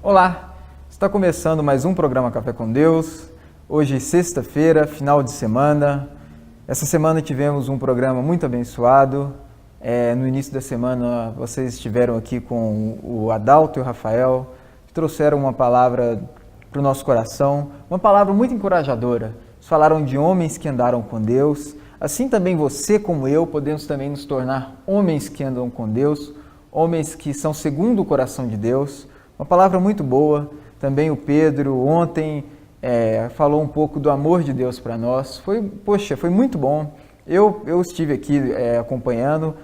Olá, está começando mais um programa Café com Deus. Hoje, sexta-feira, final de semana. Essa semana tivemos um programa muito abençoado. No início da semana, vocês estiveram aqui com o Adalto e o Rafael, que trouxeram uma palavra para o nosso coração, uma palavra muito encorajadora. Eles falaram de homens que andaram com Deus. Assim também você, como eu, podemos também nos tornar homens que andam com Deus, homens que são segundo o coração de Deus. Uma palavra muito boa. Também o Pedro ontem falou um pouco do amor de Deus para nós. Foi muito bom. Eu estive aqui acompanhando,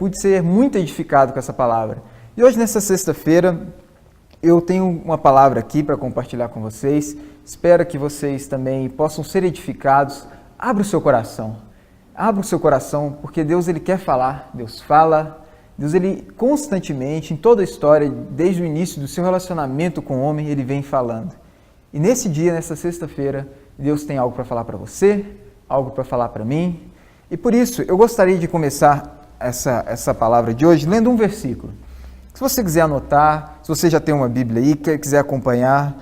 pude ser muito edificado com essa palavra. E hoje, nessa sexta-feira, eu tenho uma palavra aqui para compartilhar com vocês. Espero que vocês também possam ser edificados. Abra o seu coração. Abra o seu coração, porque Deus ele quer falar. Deus fala. Deus, ele constantemente, em toda a história, desde o início do seu relacionamento com o homem, ele vem falando. E nesse dia, nessa sexta-feira, Deus tem algo para falar para você, algo para falar para mim. E por isso, eu gostaria de começar essa palavra de hoje lendo um versículo. Se você quiser anotar, se você já tem uma Bíblia aí, quiser acompanhar,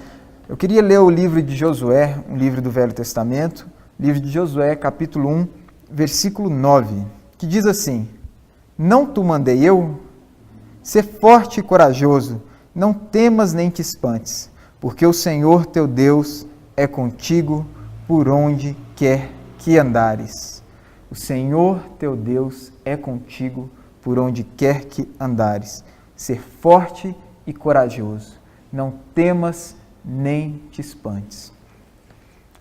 eu queria ler o livro de Josué, um livro do Velho Testamento, livro de Josué, capítulo 1, versículo 9, que diz assim: Não te mandei eu? Ser forte e corajoso, não temas nem te espantes, porque o Senhor teu Deus é contigo por onde quer que andares. O Senhor teu Deus é contigo por onde quer que andares. Ser forte e corajoso, não temas nem te espantes.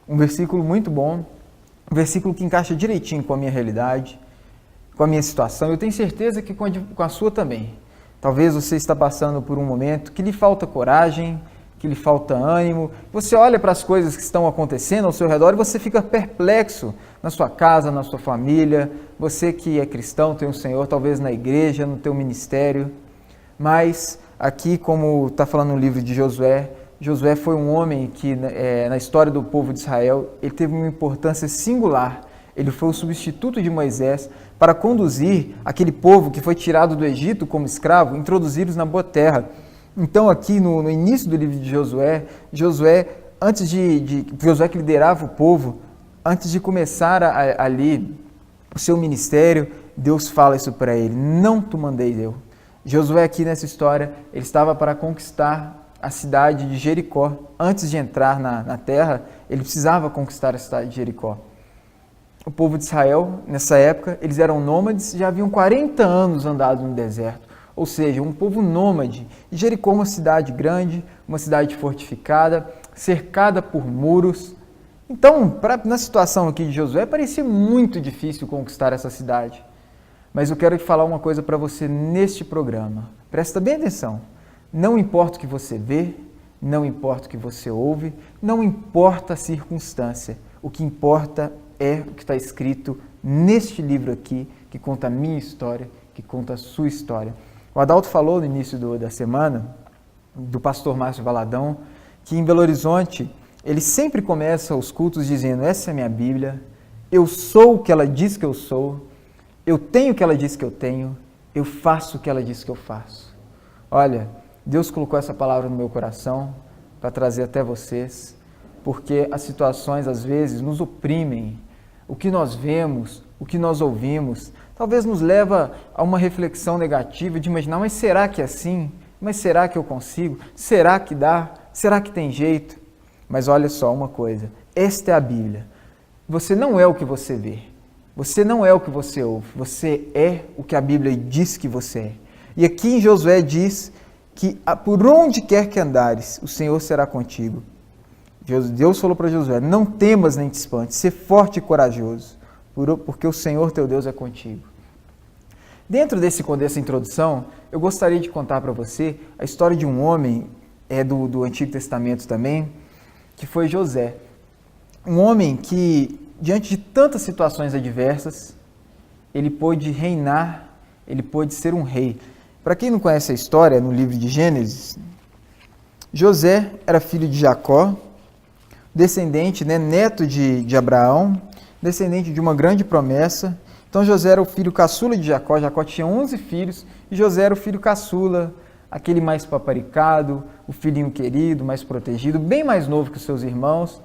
Um versículo muito bom, um versículo que encaixa direitinho com a minha realidade, com a minha situação. Eu tenho certeza que com a sua também. Talvez você está passando por um momento que lhe falta coragem, que lhe falta ânimo. Você olha para as coisas que estão acontecendo ao seu redor e você fica perplexo na sua casa, na sua família. Você que é cristão, tem o Senhor, talvez na igreja, no teu ministério. Mas aqui, como está falando no livro de Josué, Josué foi um homem que na história do povo de Israel, ele teve uma importância singular. Ele foi o substituto de Moisés para conduzir aquele povo que foi tirado do Egito como escravo, introduzi-los na boa terra. Então aqui no início do livro de Josué, Josué que liderava o povo, antes de começar ali o seu ministério, Deus fala isso para ele: não te mandei eu. Josué aqui nessa história, ele estava para conquistar a cidade de Jericó. Antes de entrar na terra, ele precisava conquistar a cidade de Jericó. O povo de Israel, nessa época, eles eram nômades, já haviam 40 anos andado no deserto. Ou seja, um povo nômade. E Jericó, uma cidade grande, uma cidade fortificada, cercada por muros. Então, na situação aqui de Josué, parecia muito difícil conquistar essa cidade. Mas eu quero falar uma coisa para você neste programa. Presta bem atenção. Não importa o que você vê, não importa o que você ouve, não importa a circunstância. O que importa é o que está escrito neste livro aqui, que conta a minha história, que conta a sua história. O Adalto falou no início da semana, do pastor Márcio Valadão, que em Belo Horizonte, ele sempre começa os cultos dizendo: essa é a minha Bíblia, eu sou o que ela diz que eu sou, eu tenho o que ela diz que eu tenho, eu faço o que ela diz que eu faço. Olha, Deus colocou essa palavra no meu coração para trazer até vocês, porque as situações às vezes nos oprimem. O que nós vemos, o que nós ouvimos, talvez nos leva a uma reflexão negativa de imaginar: mas será que é assim? Mas será que eu consigo? Será que dá? Será que tem jeito? Mas olha só uma coisa, esta é a Bíblia. Você não é o que você vê, você não é o que você ouve, você é o que a Bíblia diz que você é. E aqui em Josué diz que por onde quer que andares, o Senhor será contigo. Deus falou para Josué: não temas nem te espantes, ser forte e corajoso, porque o Senhor teu Deus é contigo. Dentro dessa introdução, eu gostaria de contar para você a história de um homem, do Antigo Testamento também, que foi José. Um homem que, diante de tantas situações adversas, ele pôde reinar, ele pôde ser um rei. Para quem não conhece a história, no livro de Gênesis, José era filho de Jacó, descendente, neto de Abraão, descendente de uma grande promessa. Então José era o filho caçula de Jacó. Jacó tinha 11 filhos e José era o filho caçula, aquele mais paparicado, o filhinho querido, mais protegido, bem mais novo que os seus irmãos.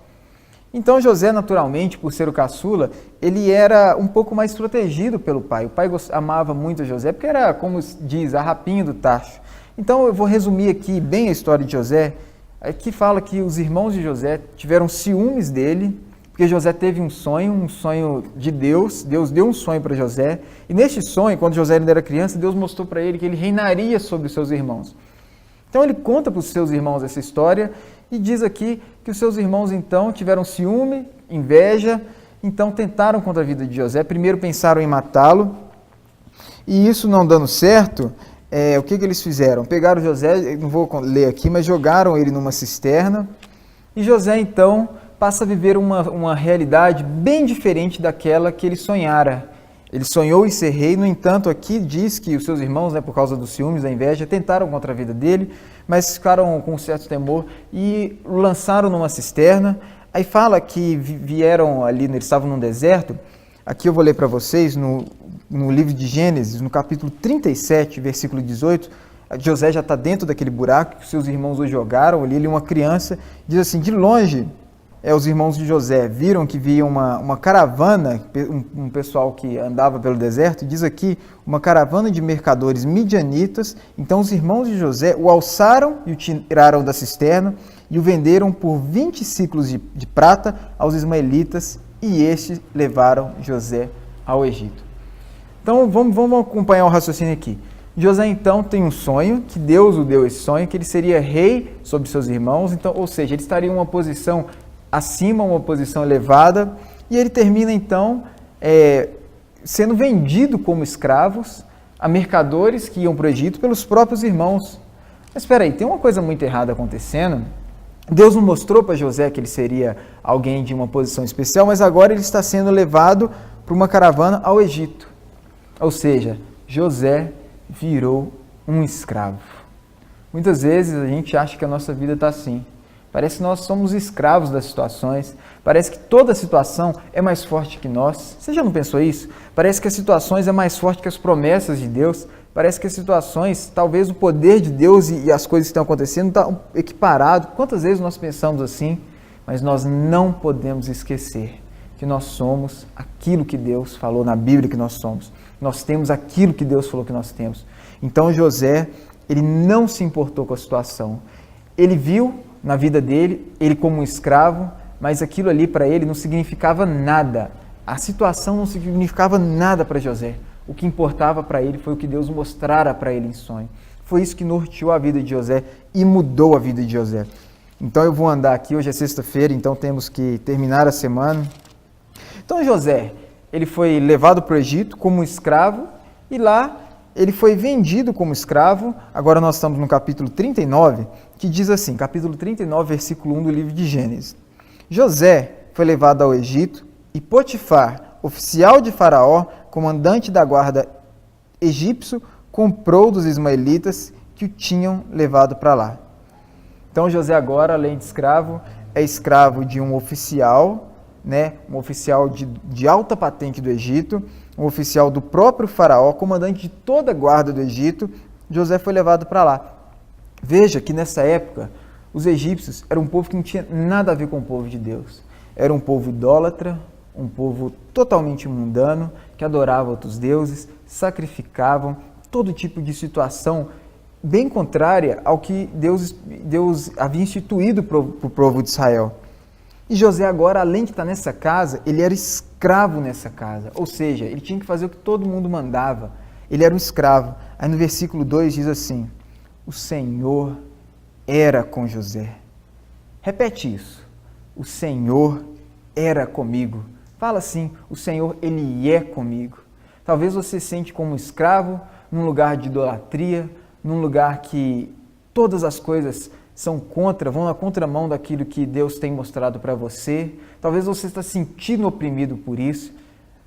Então José, naturalmente, por ser o caçula, ele era um pouco mais protegido pelo pai. O pai amava muito José, porque era, como diz, a rapinha do tacho. Então eu vou resumir aqui bem a história de José. Aqui fala que os irmãos de José tiveram ciúmes dele, porque José teve um sonho de Deus. Deus deu um sonho para José, e neste sonho, quando José ainda era criança, Deus mostrou para ele que ele reinaria sobre os seus irmãos. Então ele conta para os seus irmãos essa história e diz aqui que os seus irmãos então tiveram ciúme, inveja, então tentaram contra a vida de José. Primeiro pensaram em matá-lo, e isso não dando certo, o que eles fizeram? Pegaram José, não vou ler aqui, mas jogaram ele numa cisterna, e José então passa a viver uma realidade bem diferente daquela que ele sonhara. Ele sonhou em ser rei, no entanto, aqui diz que os seus irmãos, por causa dos ciúmes, da inveja, tentaram contra a vida dele, mas ficaram com um certo temor e o lançaram numa cisterna. Aí fala que vieram ali, eles estavam num deserto. Aqui eu vou ler para vocês, no livro de Gênesis, no capítulo 37, versículo 18, José já está dentro daquele buraco que seus irmãos o jogaram, ali ele é uma criança, diz assim, de longe, os irmãos de José viram que via uma caravana, um pessoal que andava pelo deserto, diz aqui, uma caravana de mercadores midianitas. Então os irmãos de José o alçaram e o tiraram da cisterna e o venderam por 20 ciclos de prata aos ismaelitas, e estes levaram José ao Egito. Então vamos acompanhar o raciocínio aqui. José então tem um sonho, que Deus o deu esse sonho, que ele seria rei sobre seus irmãos, então, ou seja, ele estaria em uma posição acima, uma posição elevada, e ele termina então sendo vendido como escravos a mercadores que iam para o Egito pelos próprios irmãos. Mas espera aí, tem uma coisa muito errada acontecendo. Deus não mostrou para José que ele seria alguém de uma posição especial, mas agora ele está sendo levado para uma caravana ao Egito. Ou seja, José virou um escravo. Muitas vezes a gente acha que a nossa vida está assim. Parece que nós somos escravos das situações. Parece que toda situação é mais forte que nós. Você já não pensou isso? Parece que as situações é mais forte que as promessas de Deus. Parece que as situações, talvez o poder de Deus e as coisas que estão acontecendo estão equiparados. Quantas vezes nós pensamos assim? Mas nós não podemos esquecer que nós somos aquilo que Deus falou na Bíblia que nós somos. Nós temos aquilo que Deus falou que nós temos. Então José, ele não se importou com a situação. Ele viu na vida dele, ele como um escravo, mas aquilo ali para ele não significava nada. A situação não significava nada para José. O que importava para ele foi o que Deus mostrara para ele em sonho. Foi isso que norteou a vida de José e mudou a vida de José. Então eu vou andar aqui, hoje é sexta-feira, então temos que terminar a semana. Então José, ele foi levado para o Egito como um escravo e lá ele foi vendido como escravo. Agora nós estamos no capítulo 39, que diz assim, capítulo 39, versículo 1 do livro de Gênesis. José foi levado ao Egito e Potifar, oficial de Faraó, comandante da guarda egípcio, comprou dos ismaelitas que o tinham levado para lá. Então José agora, além de escravo, é escravo de um oficial, um oficial de alta patente do Egito, um oficial do próprio Faraó, comandante de toda a guarda do Egito. José foi levado para lá. Veja que nessa época, os egípcios eram um povo que não tinha nada a ver com o povo de Deus. Era um povo idólatra, um povo totalmente mundano, que adorava outros deuses, sacrificavam, todo tipo de situação bem contrária ao que Deus havia instituído para o povo de Israel. E José agora, além de estar nessa casa, ele era escravo nessa casa. Ou seja, ele tinha que fazer o que todo mundo mandava. Ele era um escravo. Aí no versículo 2 diz assim, o Senhor era com José. Repete isso. O Senhor era comigo. Fala assim, o Senhor, Ele é comigo. Talvez você se sente como escravo, num lugar de idolatria, num lugar que todas as coisas vão na contramão daquilo que Deus tem mostrado para você. Talvez você está se sentindo oprimido por isso,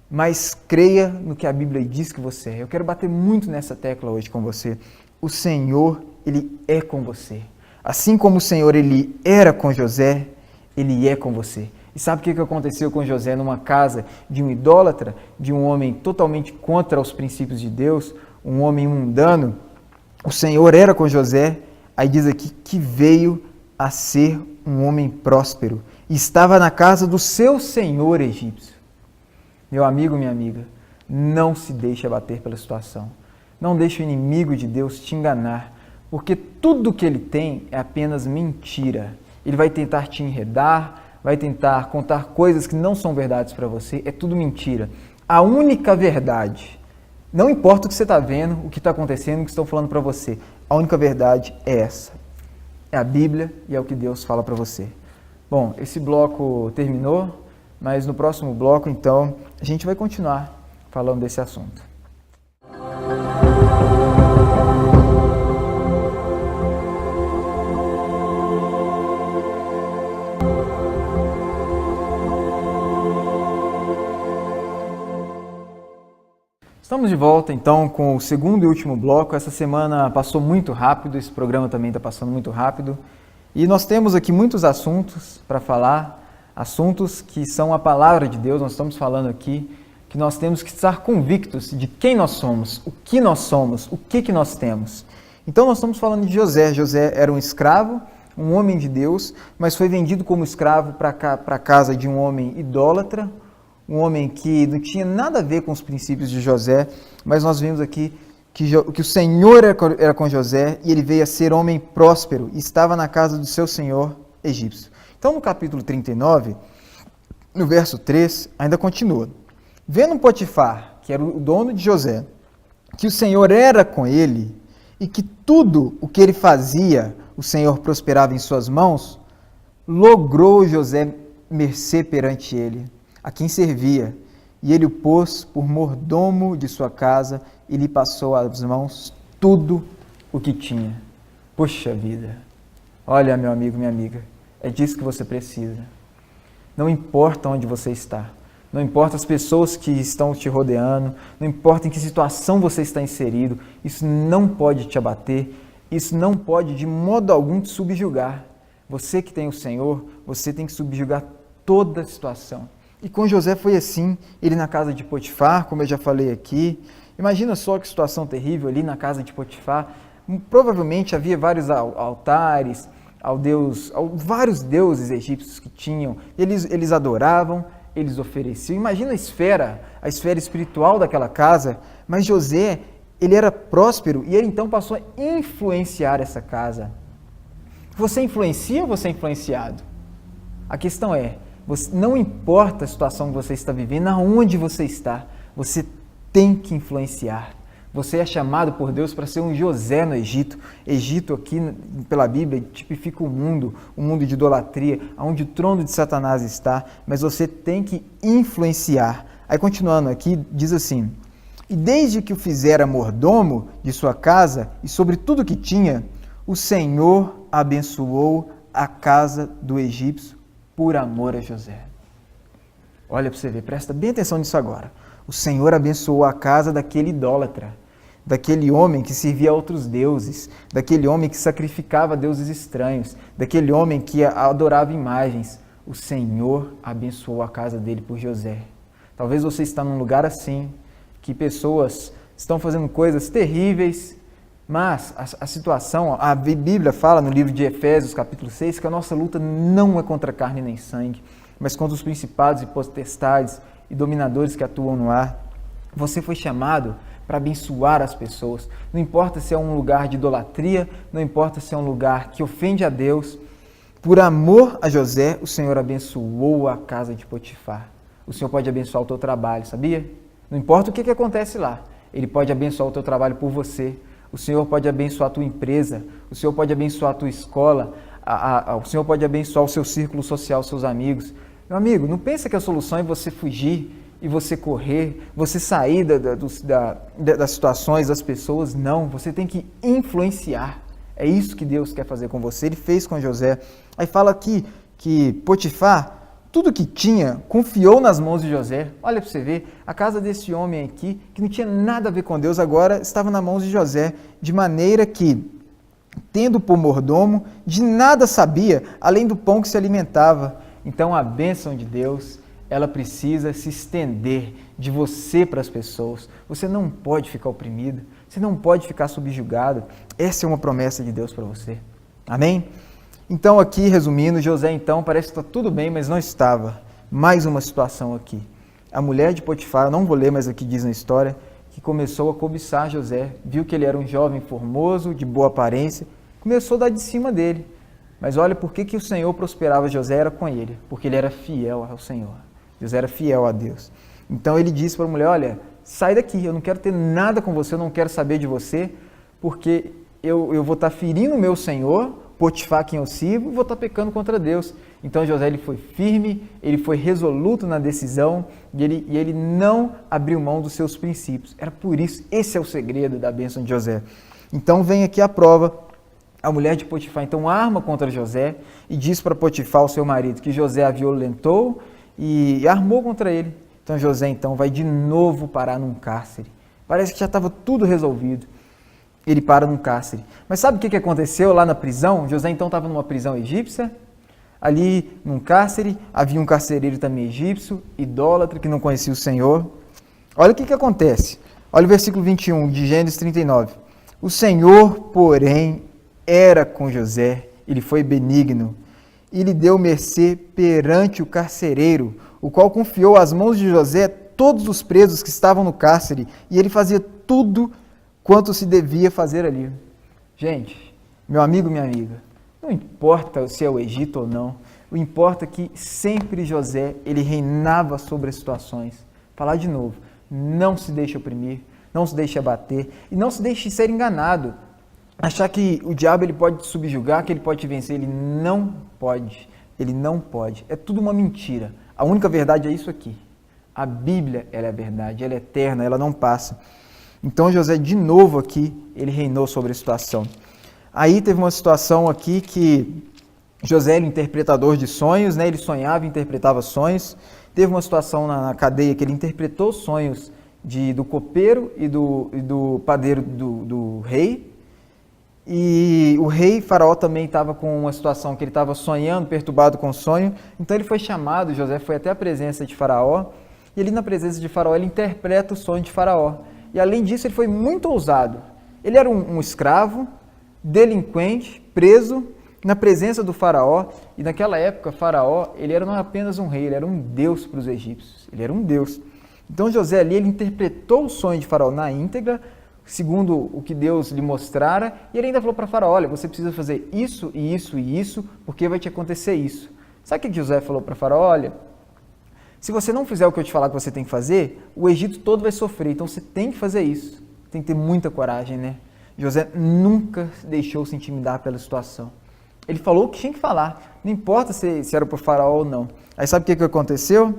mas creia no que a Bíblia diz que você é. Eu quero bater muito nessa tecla hoje com você. O Senhor, Ele é com você. Assim como o Senhor, Ele era com José, Ele é com você. E sabe o que aconteceu com José numa casa de um idólatra, de um homem totalmente contra os princípios de Deus, um homem mundano? o Senhor era com José, aí diz aqui que veio a ser um homem próspero e estava na casa do seu senhor egípcio. Meu amigo, minha amiga, não se deixe abater pela situação. Não deixe o inimigo de Deus te enganar, porque tudo que ele tem é apenas mentira. Ele vai tentar te enredar, vai tentar contar coisas que não são verdades para você, é tudo mentira. A única verdade, não importa o que você está vendo, o que está acontecendo, o que estão falando para você, a única verdade é essa. É a Bíblia e é o que Deus fala para você. Bom, esse bloco terminou, mas no próximo bloco, então, a gente vai continuar falando desse assunto. Estamos de volta, então, com o segundo e último bloco. Essa semana passou muito rápido, esse programa também está passando muito rápido. E nós temos aqui muitos assuntos para falar, assuntos que são a palavra de Deus. Nós estamos falando aqui que nós temos que estar convictos de quem nós somos, o que nós temos. Então, nós estamos falando de José. José era um escravo, um homem de Deus, mas foi vendido como escravo para a casa de um homem idólatra, um homem que não tinha nada a ver com os princípios de José, mas nós vimos aqui que o Senhor era com José e ele veio a ser homem próspero e estava na casa do seu senhor egípcio. Então, no capítulo 39, no verso 3, ainda continua. Vendo Potifar, que era o dono de José, que o Senhor era com ele e que tudo o que ele fazia, o Senhor prosperava em suas mãos, logrou José mercê perante ele, a quem servia, e ele o pôs por mordomo de sua casa e lhe passou às mãos tudo o que tinha. Poxa vida! Olha, meu amigo, minha amiga, é disso que você precisa. Não importa onde você está, não importa as pessoas que estão te rodeando, não importa em que situação você está inserido, isso não pode te abater, isso não pode de modo algum te subjugar. Você que tem o Senhor, você tem que subjugar toda a situação. E com José foi assim, ele na casa de Potifar, como eu já falei aqui. Imagina só que situação terrível ali na casa de Potifar. Provavelmente havia vários altares, vários deuses egípcios que tinham. Eles adoravam, eles ofereciam. Imagina a esfera espiritual daquela casa. Mas José, ele era próspero e ele então passou a influenciar essa casa. Você influencia ou você é influenciado? A questão é, não importa a situação que você está vivendo, aonde você está, você tem que influenciar. Você é chamado por Deus para ser um José no Egito. Egito aqui, pela Bíblia, tipifica o mundo de idolatria, onde o trono de Satanás está, mas você tem que influenciar. Aí continuando aqui, diz assim, e desde que o fizera mordomo de sua casa e sobre tudo que tinha, o Senhor abençoou a casa do egípcio, por amor a José. Olha para você ver, presta bem atenção nisso agora. O Senhor abençoou a casa daquele idólatra, daquele homem que servia a outros deuses, daquele homem que sacrificava deuses estranhos, daquele homem que adorava imagens. O Senhor abençoou a casa dele por José. Talvez você está num lugar assim, que pessoas estão fazendo coisas terríveis, mas a situação, a Bíblia fala no livro de Efésios, capítulo 6, que a nossa luta não é contra carne nem sangue, mas contra os principados e potestades e dominadores que atuam no ar. Você foi chamado para abençoar as pessoas. Não importa se é um lugar de idolatria, não importa se é um lugar que ofende a Deus. Por amor a José, o Senhor abençoou a casa de Potifar. O Senhor pode abençoar o teu trabalho, sabia? Não importa o que acontece lá, Ele pode abençoar o teu trabalho por você. O Senhor pode abençoar a tua empresa, o Senhor pode abençoar a tua escola, o Senhor pode abençoar o seu círculo social, os seus amigos. Meu amigo, não pensa que a solução é você fugir e você correr, você sair das situações, das pessoas. Não, você tem que influenciar. É isso que Deus quer fazer com você. Ele fez com José. Aí fala aqui que Potifar, tudo que tinha, confiou nas mãos de José. Olha para você ver, a casa desse homem aqui, que não tinha nada a ver com Deus, agora estava nas mãos de José, de maneira que, tendo por mordomo, de nada sabia, além do pão que se alimentava. Então a bênção de Deus ela precisa se estender de você para as pessoas. Você não pode ficar oprimido, você não pode ficar subjugado. Essa é uma promessa de Deus para você. Amém? Então aqui, resumindo, José então parece que está tudo bem, mas não estava. Mais uma situação aqui. A mulher de Potifar, não vou ler, mas aqui diz na história, que começou a cobiçar José, viu que ele era um jovem formoso, de boa aparência, começou a dar de cima dele. Mas olha por que o Senhor prosperava José, era com ele, porque ele era fiel ao Senhor. José era fiel a Deus. Então ele disse para a mulher, olha, sai daqui, eu não quero ter nada com você, eu não quero saber de você, porque eu vou estar ferindo o meu Senhor, Potifar quem eu sirvo, e vou estar pecando contra Deus. Então José ele foi firme, ele foi resoluto na decisão, e ele não abriu mão dos seus princípios. Era por isso, esse é o segredo da bênção de José. Então vem aqui a prova. A mulher de Potifar então arma contra José e diz para Potifar, o seu marido, que José a violentou e armou contra ele. Então José então vai de novo parar num cárcere. Parece que já estava tudo resolvido. Ele para num cárcere. Mas sabe o que aconteceu lá na prisão? José então estava numa prisão egípcia. Ali num cárcere havia um carcereiro também egípcio, idólatra, que não conhecia o Senhor. Olha o que acontece. Olha o versículo 21 de Gênesis 39. O Senhor, porém, era com José, ele foi benigno, e lhe deu mercê perante o carcereiro, o qual confiou às mãos de José todos os presos que estavam no cárcere, e ele fazia tudo quanto se devia fazer ali. Gente, meu amigo, minha amiga, não importa se é o Egito ou não, o importa é que sempre José, ele reinava sobre as situações. Falar de novo, não se deixe oprimir, não se deixe abater, e não se deixe ser enganado. Achar que o diabo ele pode te subjugar, que ele pode te vencer, ele não pode. Ele não pode. É tudo uma mentira. A única verdade é isso aqui. A Bíblia, ela é a verdade, ela é eterna, ela não passa. Então José, de novo aqui, ele reinou sobre a situação. Aí teve uma situação aqui que José era interpretador de sonhos, né? Ele sonhava e interpretava sonhos. Teve uma situação na cadeia que ele interpretou sonhos do copeiro e do padeiro do rei. E o rei Faraó também estava com uma situação que ele estava sonhando, perturbado com o sonho. Então ele foi chamado, José foi até a presença de Faraó. E ali na presença de Faraó, ele interpreta o sonho de Faraó. E além disso, ele foi muito ousado. Ele era um escravo, delinquente, preso, na presença do Faraó. E naquela época, Faraó, ele era não apenas um rei, ele era um deus para os egípcios. Ele era um deus. Então José ali, ele interpretou o sonho de Faraó na íntegra, segundo o que Deus lhe mostrara, e ele ainda falou para Faraó, olha, você precisa fazer isso e isso e isso, porque vai te acontecer isso. Sabe o que José falou para Faraó? Olha, se você não fizer o que eu te falar que você tem que fazer, o Egito todo vai sofrer, então você tem que fazer isso. Tem que ter muita coragem, né? José nunca deixou se intimidar pela situação. Ele falou o que tinha que falar, não importa se era para o Faraó ou não. Aí sabe o que aconteceu?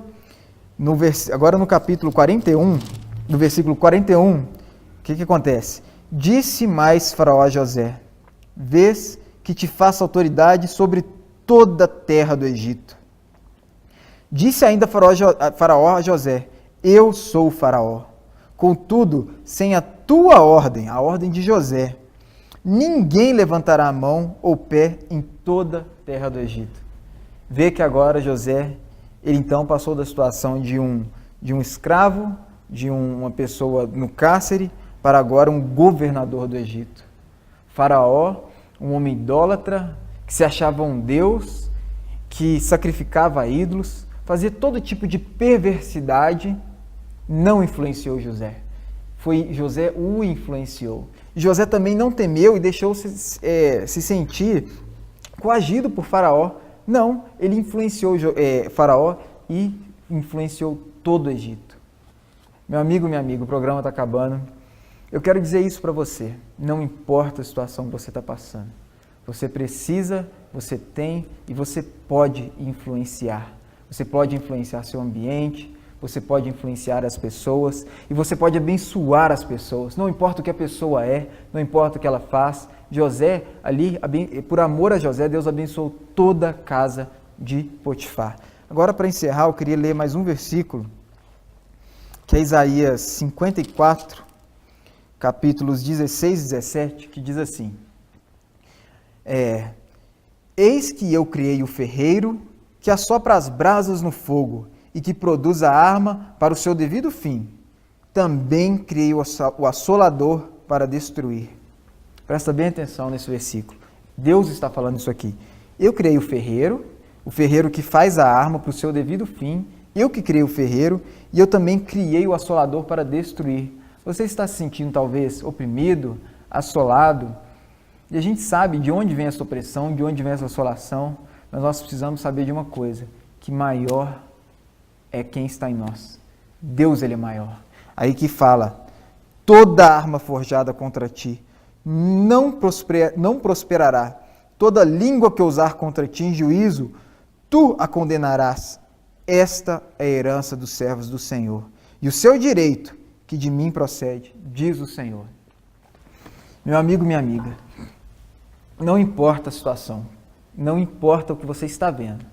Agora no capítulo 41, no versículo 41, o que acontece? Disse mais Faraó a José, vês que te faço autoridade sobre toda a terra do Egito. Disse ainda Faraó a José, eu sou o Faraó. Contudo, sem a tua ordem, a ordem de José, ninguém levantará a mão ou pé em toda a terra do Egito. Vê que agora José, ele então passou da situação de um escravo, de uma pessoa no cárcere, para agora um governador do Egito. Faraó, um homem idólatra, que se achava um deus, que sacrificava ídolos, fazia todo tipo de perversidade, não influenciou José. Foi José o influenciou. José também não temeu e deixou-se se sentir coagido por Faraó. Não, ele influenciou Faraó e influenciou todo o Egito. Meu amigo, minha amiga, o programa está acabando. Eu quero dizer isso para você, não importa a situação que você está passando, você precisa, você tem e você pode influenciar. Você pode influenciar seu ambiente, você pode influenciar as pessoas e você pode abençoar as pessoas. Não importa o que a pessoa é, não importa o que ela faz. José, ali, por amor a José, Deus abençoou toda a casa de Potifar. Agora, para encerrar, eu queria ler mais um versículo, que é Isaías 54, capítulos 16 e 17, que diz assim, eis que eu criei o ferreiro, que assopra as brasas no fogo, e que produz a arma para o seu devido fim. Também criei o assolador para destruir. Presta bem atenção nesse versículo. Deus está falando isso aqui. Eu criei o ferreiro que faz a arma para o seu devido fim. Eu que criei o ferreiro e eu também criei o assolador para destruir. Você está se sentindo talvez oprimido, assolado? E a gente sabe de onde vem essa opressão, de onde vem essa assolação, mas nós precisamos saber de uma coisa, que maior é quem está em nós. Deus, Ele é maior. Aí que fala, toda arma forjada contra ti não prosperará. Toda língua que usar contra ti em juízo, tu a condenarás. Esta é a herança dos servos do Senhor. E o seu direito, que de mim procede, diz o Senhor. Meu amigo, minha amiga, não importa a situação, não importa o que você está vendo.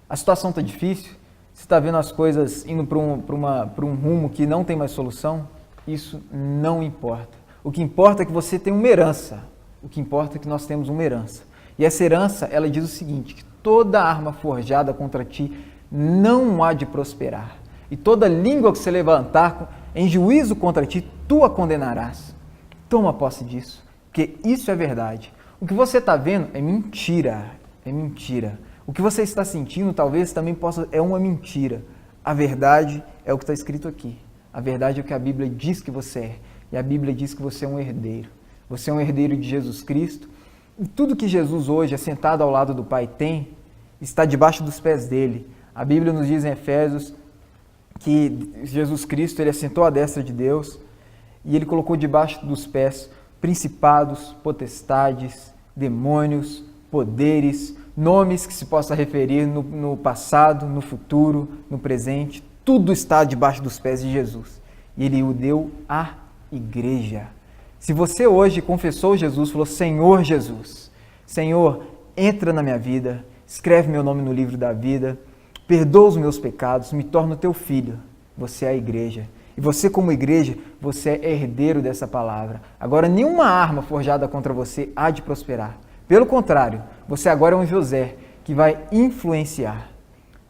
A situação está difícil, você está vendo as coisas indo para um rumo que não tem mais solução, isso não importa. O que importa é que você tem uma herança, o que importa é que nós temos uma herança. E essa herança, ela diz o seguinte, que toda arma forjada contra ti não há de prosperar. E toda língua que se levantar em juízo contra ti, tu a condenarás. Toma posse disso, porque isso é verdade. O que você está vendo é mentira, é mentira. O que você está sentindo talvez também é uma mentira. A verdade é o que está escrito aqui. A verdade é o que a Bíblia diz que você é. E a Bíblia diz que você é um herdeiro. Você é um herdeiro de Jesus Cristo. E tudo que Jesus hoje, assentado ao lado do Pai, tem, está debaixo dos pés dele. A Bíblia nos diz em Efésios que Jesus Cristo, ele assentou à destra de Deus e ele colocou debaixo dos pés principados, potestades, demônios, poderes, nomes que se possa referir no passado, no futuro, no presente. Tudo está debaixo dos pés de Jesus. E ele o deu à igreja. Se você hoje confessou Jesus, falou, Senhor Jesus, Senhor, entra na minha vida, escreve meu nome no livro da vida, perdoa os meus pecados, me torna o teu filho. Você é a igreja. E você, como igreja, você é herdeiro dessa palavra. Agora, nenhuma arma forjada contra você há de prosperar. Pelo contrário, você agora é um José que vai influenciar.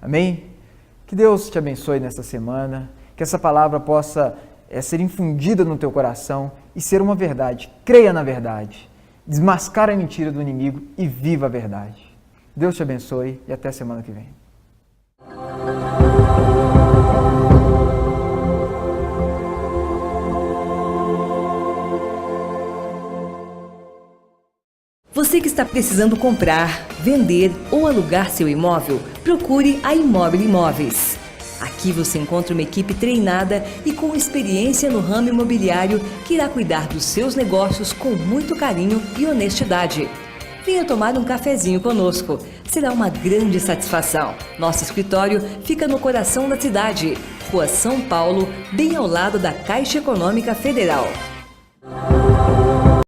Amém? Que Deus te abençoe nesta semana, que essa palavra possa ser infundida no teu coração e ser uma verdade. Creia na verdade, desmascara a mentira do inimigo e viva a verdade. Deus te abençoe e até a semana que vem. Você que está precisando comprar, vender ou alugar seu imóvel, procure a Imóvel Imóveis. Aqui você encontra uma equipe treinada e com experiência no ramo imobiliário que irá cuidar dos seus negócios com muito carinho e honestidade. Venha tomar um cafezinho conosco. Será uma grande satisfação. Nosso escritório fica no coração da cidade, Rua São Paulo, bem ao lado da Caixa Econômica Federal.